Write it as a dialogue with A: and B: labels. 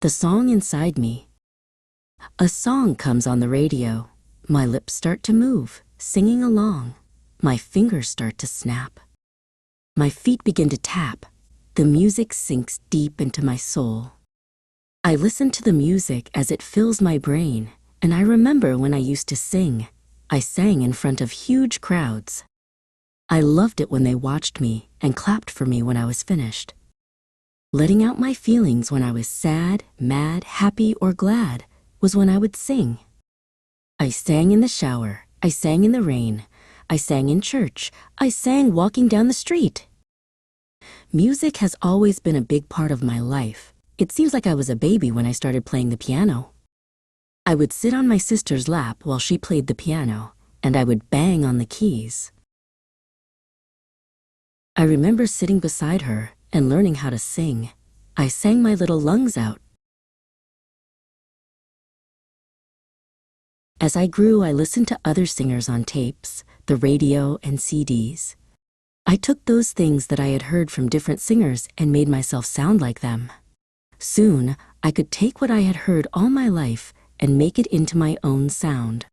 A: the song inside me. A song comes on the radio. My lips start to move, singing along. My fingers start to snap. My feet begin to tap. The music sinks deep into my soul. I listen to the music as it fills my brain, and I remember when I used to sing. I sang in front of huge crowds. I loved it when they watched me and clapped for me when I was finished. Letting out my feelings when I was sad, mad, happy, or glad was when I would sing. I sang in the shower. I sang in the rain. I sang in church. I sang walking down the street. Music has always been a big part of my life. It seems like I was a baby when I started playing the piano. I would sit on my sister's lap while she played the piano, and I would bang on the keys. I remember sitting beside her and learning how to sing. I sang my little lungs out. As I grew, I listened to other singers on tapes, the radio, and CDs. I took those things that I had heard from different singers and made myself sound like them. Soon, I could take what I had heard all my life and make it into my own sound.